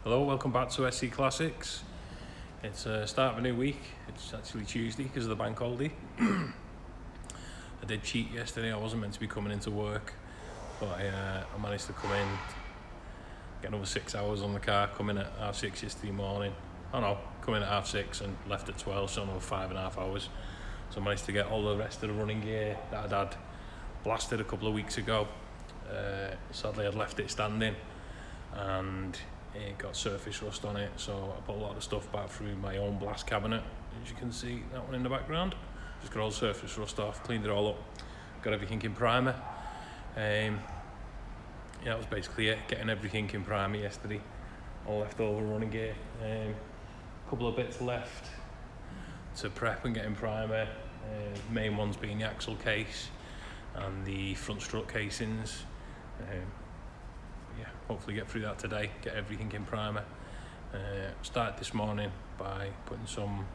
Hello, welcome back to SC Classics. It's start of a new week. It's actually Tuesday because of the bank holiday. I did cheat yesterday. I wasn't meant to be coming into work, but I managed to come in, get another 6 hours on the car, come in at 6:30 yesterday morning. Come in at 6:30 and left at 12, so another 5.5 hours. So I managed to get all the rest of the running gear that I'd had blasted a couple of weeks ago. Sadly, I'd left it standing and it got surface rust on it, so I put a lot of stuff back through my own blast cabinet. As you can see, that one in the background, just got all the surface rust off, cleaned it all up, got everything in primer. Yeah, that was basically it, getting everything in primer yesterday, all leftover running gear. Couple of bits left to prep and get in primer, main ones being the axle case and the front strut casings. Yeah, hopefully get through that today, get everything in primer. Started this morning by putting some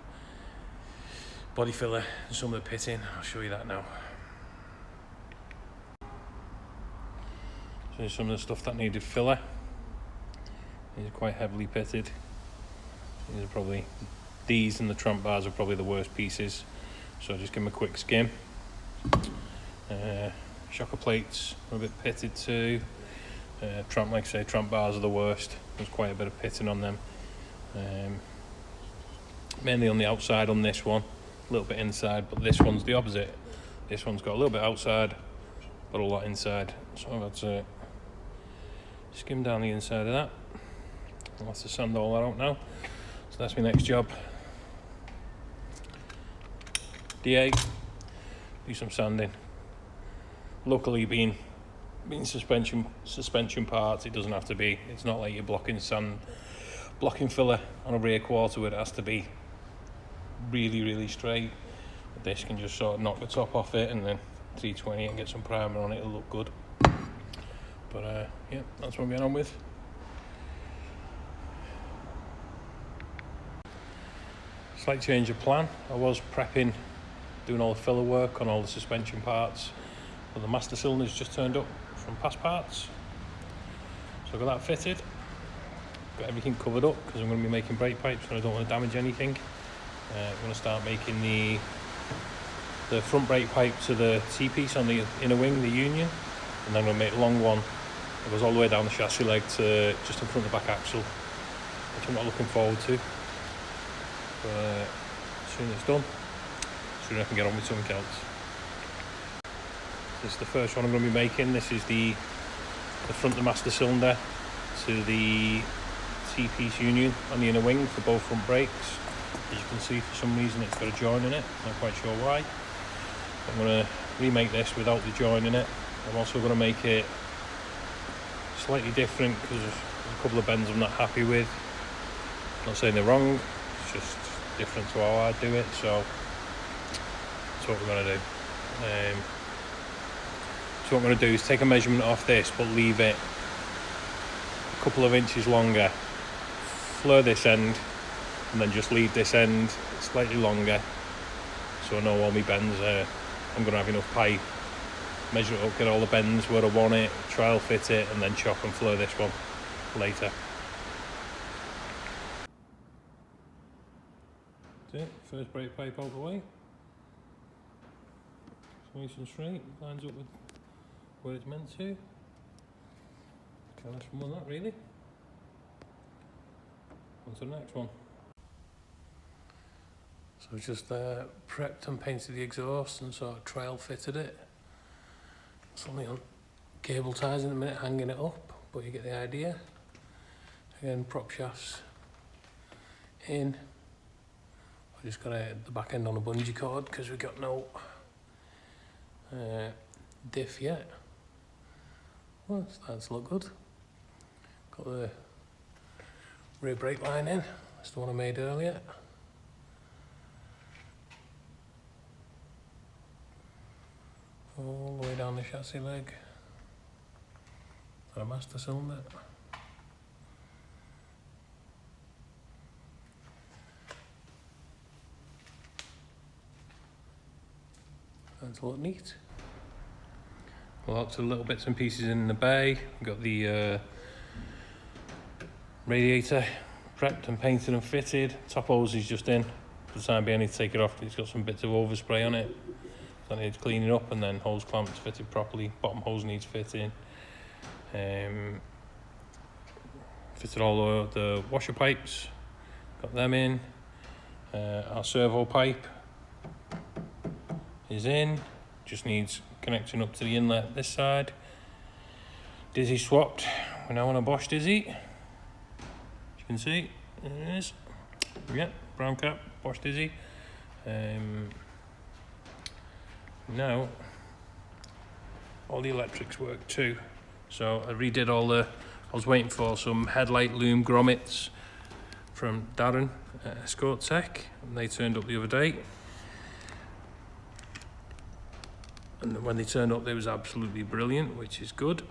body filler and some of the pitting. I'll show you that now. So here's some of the stuff that needed filler. These are quite heavily pitted. These and the trump bars are probably the worst pieces, so I'll just give them a quick skim. Shocker plates are a bit pitted too. Like I say, trump bars are the worst. There's quite a bit of pitting on them. Mainly on the outside on this one, a little bit inside, but this one's the opposite. This one's got a little bit outside, but a lot inside. So I've had to skim down the inside of that. I'll have to sand all that out now. So that's my next job. D8, do some sanding. Luckily, being suspension parts, it doesn't have to be. It's not like you're blocking filler on a rear quarter where it has to be really straight. This can just sort of knock the top off it and then 320 and get some primer on it. It'll look good. But yeah, that's what I'm getting on with. Slight change of plan. I was prepping, doing all the filler work on all the suspension parts, but the master cylinder's just turned up from past parts. So I got that fitted, got everything covered up because I'm going to be making brake pipes and I don't want to damage anything. I'm going to start making the front brake pipe to the T-piece on the inner wing, the union, and then I'm going to make a long one that goes all the way down the chassis leg to just in front of the back axle, which I'm not looking forward to. But as soon as it's done, as soon as I can get on with something else. This is the first one I'm going to be making. This is the front of the master cylinder to the T-piece union on the inner wing for both front brakes. As you can see, for some reason it's got a join in it. Not quite sure why. I'm going to remake this without the join in it. I'm also going to make it slightly different because there's a couple of bends I'm not happy with. I'm not saying they're wrong, it's just different to how I do it, so that's what we're going to do. So what I'm going to do is take a measurement off this but leave it a couple of inches longer, flare this end and then just leave this end slightly longer so I know all my bends I'm going to have enough pipe, measure it up, get all the bends where I want it, trial fit it and then chop and flare this one later. That's it, first brake pipe out the way. It's nice and straight, lines up with where it's meant to. Can't ask for more than that really. On to the next one. So I've just prepped and painted the exhaust and sort of trial fitted it. It's only on cable ties in a minute, hanging it up, but you get the idea. Again, prop shafts in. I just got the back end on a bungee cord because we've got no diff yet. Well, it's starting to look good. Got the rear brake line in. That's the one I made earlier. All the way down the chassis leg for a master cylinder. That's a lot neat. Lots of little bits and pieces in the bay. We've got the Radiator prepped and painted and fitted. Top hose is just in. For the time being, I need to take it off. It's got some bits of overspray on it, so I need to clean it up, and then hose clamps fitted properly. Bottom hose needs fitting. Fitted all the washer pipes, got them in. Our servo pipe is in, just needs connecting up to the inlet this side. Dizzy swapped, we're now on a Bosch Dizzy. As you can see, it is. Yeah, brown cap, Bosch Dizzy. Now, all the electrics work too. So I redid I was waiting for some headlight loom grommets from Darren at Escort Tech, and they turned up the other day. And when they turned up, they was absolutely brilliant, which is good.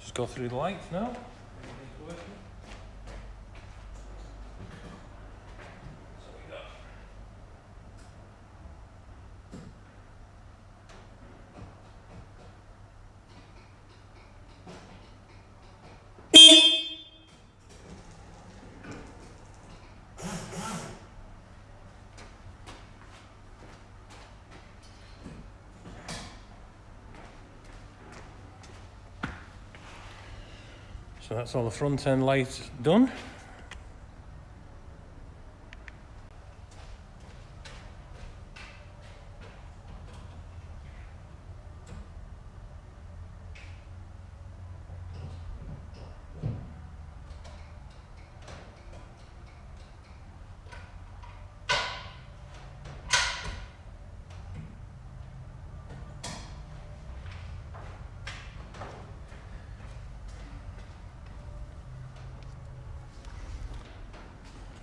Just go through the lights now. So that's all the front end lights done.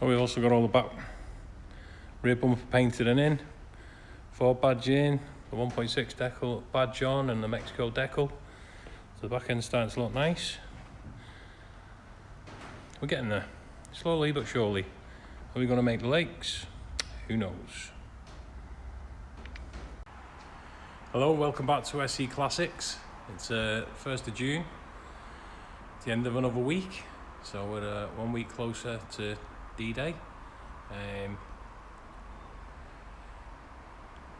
Oh, we've also got all the back rear bumper painted and in, Ford badge in, the 1.6 decal badge on, and the Mexico decal. So the back end's starting to look nice. We're getting there, slowly but surely. Are we going to make the lakes? Who knows? Hello, welcome back to SE Classics. It's 1st of June, the end of another week. So we're 1 week closer to D-Day.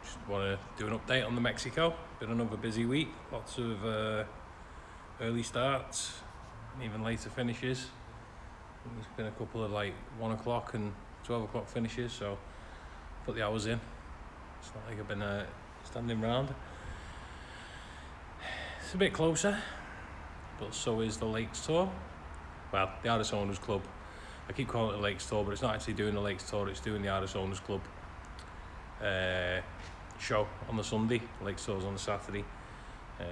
Just want to do an update on the Mexico. Been another busy week, lots of early starts, and even later finishes. There's been a couple of like 1 o'clock and 12 o'clock finishes, so put the hours in. It's not like I've been standing around. It's a bit closer, but so is the Lakes Tour. Well, the Artist Owners Club. I keep calling it the Lakes Tour, but it's not actually doing the Lakes Tour, it's doing the Artist Owners Club show on the Sunday. The Lakes Tour's on the Saturday. So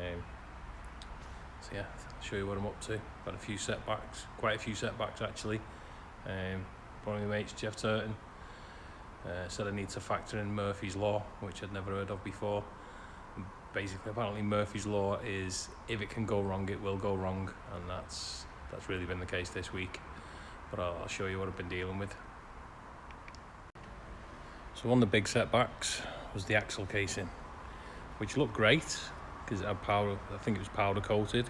yeah, I'll show you what I'm up to. Got a few setbacks, quite a few setbacks actually. One of my mates, Jeff Turton, said I need to factor in Murphy's Law, which I'd never heard of before. Basically, apparently Murphy's Law is if it can go wrong, it will go wrong, and that's really been the case this week. But I'll show you what I've been dealing with. So one of the big setbacks was the axle casing, which looked great because it had powder. I think it was powder coated,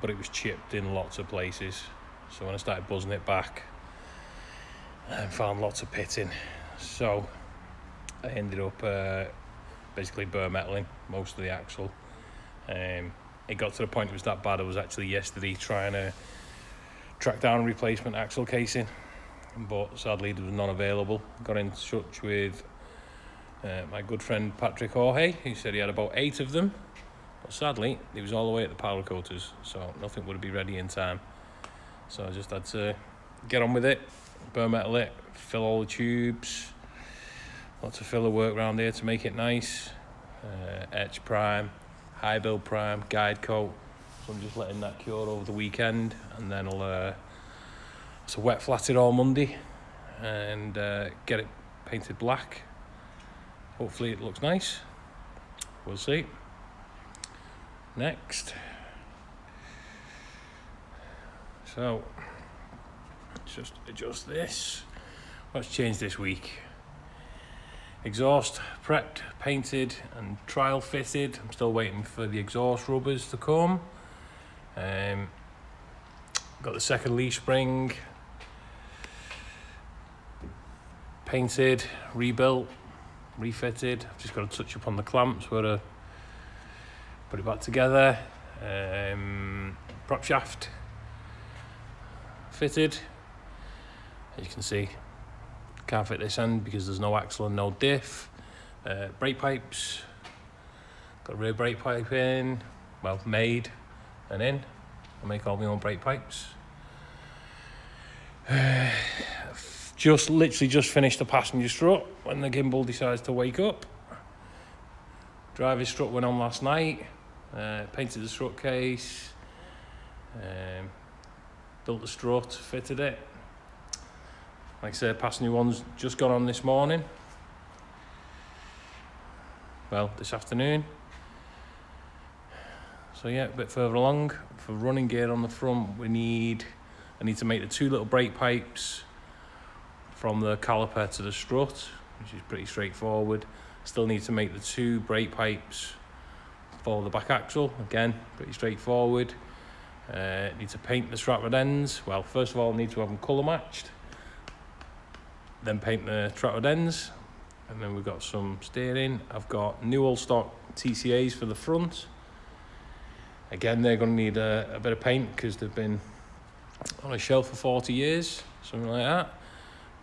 but it was chipped in lots of places. So when I started buzzing it back, I found lots of pitting. So I ended up basically bare metaling most of the axle. It got to the point it was that bad. I was actually yesterday trying to track down a replacement axle casing, but sadly there was none available. Got in touch with my good friend Patrick Jorge, who said he had about 8 of them, but sadly he was all the way at the powder coaters, so nothing would be ready in time. So I just had to get on with it, bare metal it, fill all the tubes, lots of filler work around here to make it nice. Etch prime, high build prime, guide coat. So I'm just letting that cure over the weekend, and then I'll wet flat it all Monday and get it painted black. Hopefully it looks nice. We'll see. Next. So just adjust this. What's changed this week? Exhaust prepped, painted and trial fitted. I'm still waiting for the exhaust rubbers to come. Got the second leaf spring painted, rebuilt, refitted. I've just got to touch up on the clamps where to put it back together. Prop shaft fitted. As you can see, can't fit this end because there's no axle and no diff. Brake pipes, got rear brake pipe in, well, made and in. I make all my own brake pipes. Literally just finished the passenger strut when the gimbal decides to wake up. Driver's strut went on last night. Painted the strut case. Built the strut, fitted it. Like I said, passenger one's just gone on this morning. Well, this afternoon. So yeah, a bit further along. For running gear on the front, I need to make the two little brake pipes from the caliper to the strut, which is pretty straightforward. Still need to make the two brake pipes for the back axle, again, pretty straightforward. Need to paint the strap rod ends. Well, first of all, need to have them colour matched. Then paint the strap rod ends. And then we've got some steering. I've got new old stock TCAs for the front. Again, they're going to need a bit of paint because they've been on a shelf for 40 years, something like that.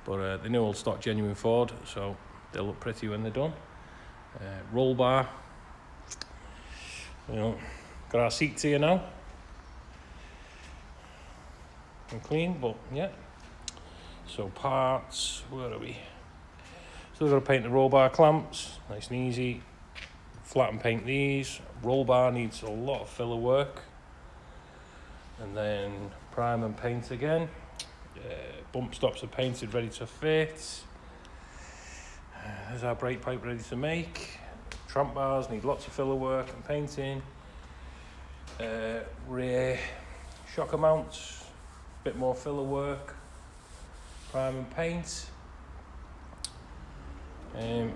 But the new old stock genuine Ford, so they'll look pretty when they're done. Roll bar. You know, got our seats here now. And clean, but yeah. So parts, where are we? Still got to paint the roll bar clamps, nice and easy. Flat and paint these. Roll bar needs a lot of filler work. And then prime and paint again. Bump stops are painted, ready to fit. There's our brake pipe ready to make. Tramp bars need lots of filler work and painting. Rear shocker mounts, bit more filler work. Prime and paint. Yeah,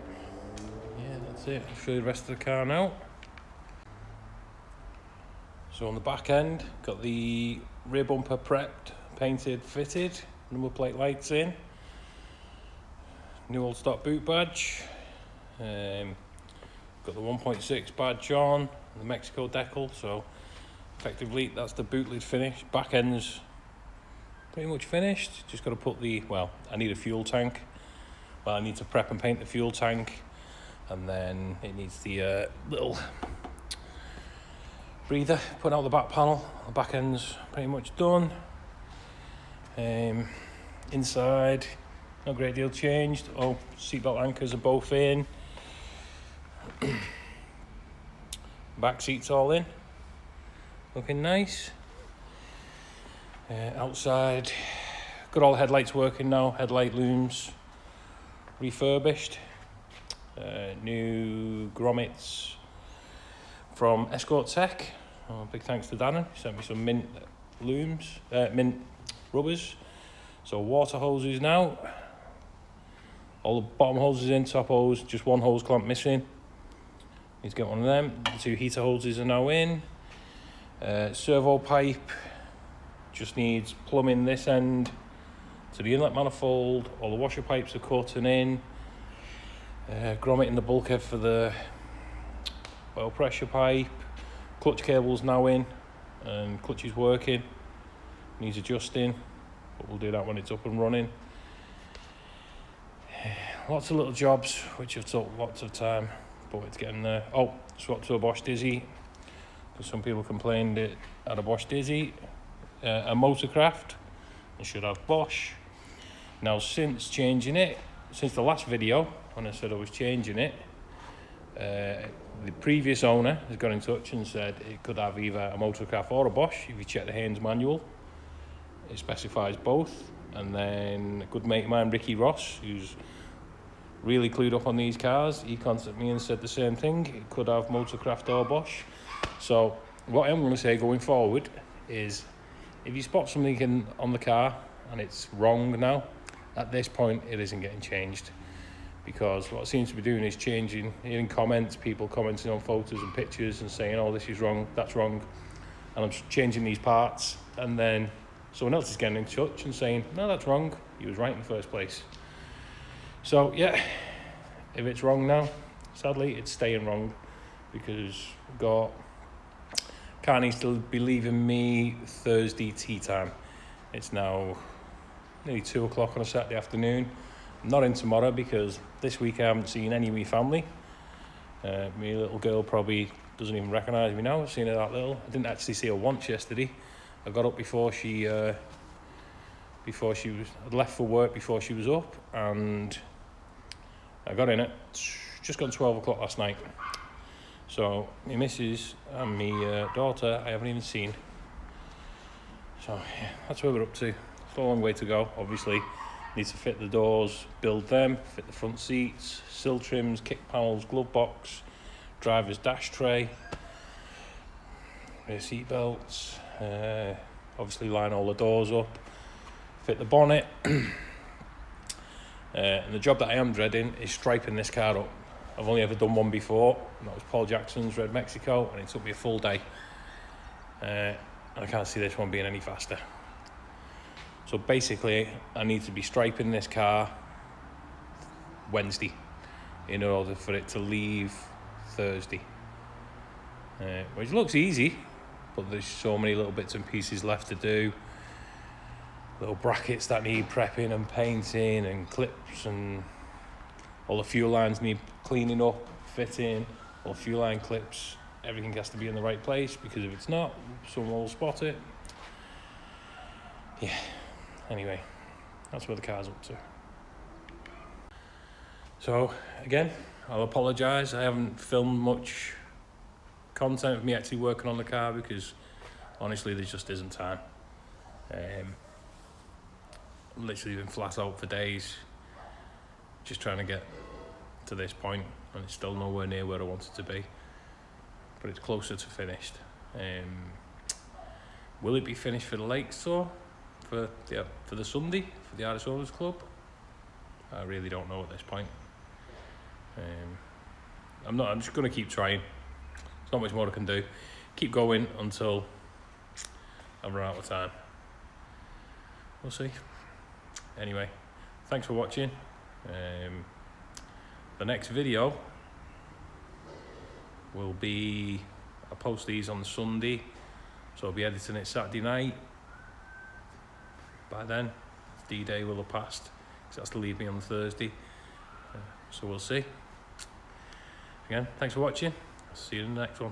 that's it. I'll show you the rest of the car now. So on the back end, got the rear bumper prepped, painted, fitted, number plate lights in. New old stock boot badge. Got the 1.6 badge on, the Mexico decal, so effectively that's the boot lid finish. Back end's pretty much finished. Just got to put I need a fuel tank. Well, I need to prep and paint the fuel tank, and then it needs the little breather put out the back panel. The back end's pretty much done. Inside, no great deal changed. Oh, seatbelt anchors are both in. Back seats all in, looking nice. Outside, got all the headlights working now. Headlight looms refurbished. New grommets from Escort Tech. Big thanks to Dannon. He sent me some mint looms, mint rubbers. So water hoses now. All the bottom hoses in, top hose, just one hose clamp missing. Need to get one of them. The two heater hoses are now in. Servo pipe just needs plumbing this end to the inlet manifold. All the washer pipes are cut and in. Grommet in the bulkhead for the oil pressure pipe. Clutch cable's now in and clutch is working. Needs adjusting, but we'll do that when it's up and running. Lots of little jobs which have took lots of time, but it's getting there. Oh, swapped to a Bosch Dizzy because some people complained it had a Bosch Dizzy. A Motorcraft, it should have Bosch. Now since the last video when I said I was changing it, the previous owner has got in touch and said it could have either a Motorcraft or a Bosch. If you check the Haynes manual, it specifies both. And then a good mate of mine, Ricky Ross, who's really clued up on these cars, he contacted me and said the same thing. It could have Motorcraft or Bosch. So what I'm going to say going forward is, if you spot something on the car and it's wrong now, at this point it isn't getting changed, because what I seem to be doing is hearing comments, people commenting on photos and pictures and saying, oh, this is wrong, that's wrong, and I'm changing these parts, and then someone else is getting in touch and saying, no, that's wrong, you was right in the first place. So yeah, if it's wrong now, sadly it's staying wrong, because car needs to be leaving me Thursday tea time. It's now nearly 2 o'clock on a Saturday afternoon. I'm not in tomorrow because this week I haven't seen any of my family. My little girl probably doesn't even recognise me now. I've seen her that little. I didn't actually see her once yesterday. I got up before she I'd left for work before she was up, and I got in at just gone 12 o'clock last night. So my missus and my daughter I haven't even seen. So yeah, that's where we're up to. Still a long way to go, obviously. Need to fit the doors, build them, fit the front seats, sill trims, kick panels, glove box, driver's dash tray, rear seat belts, obviously line all the doors up, fit the bonnet. And the job that I am dreading is striping this car up. I've only ever done one before, and that was Paul Jackson's Red Mexico, and it took me a full day. And I can't see this one being any faster. So basically, I need to be striping this car Wednesday in order for it to leave Thursday. Which looks easy, but there's so many little bits and pieces left to do. Little brackets that need prepping and painting, and clips, and all the fuel lines need cleaning up, fitting, all the fuel line clips. Everything has to be in the right place, because if it's not, someone will spot it. Yeah. Anyway, that's where the car's up to. So again, I'll apologise. I haven't filmed much content of me actually working on the car, because honestly there just isn't time. I've literally been flat out for days just trying to get to this point, and it's still nowhere near where I want it to be, but it's closer to finished. Will it be finished for the Lakes tour? For the Sunday, for the Irish Owners Club? I really don't know at this point. I'm just going to keep trying. There's not much more I can do. Keep going until I run out of time. We'll see. Anyway, thanks for watching. The next video will be, I'll post these on Sunday, so I'll be editing it Saturday night. By then, D-Day will have passed, because that's to leave me on Thursday. So we'll see. Again, thanks for watching. I'll see you in the next one.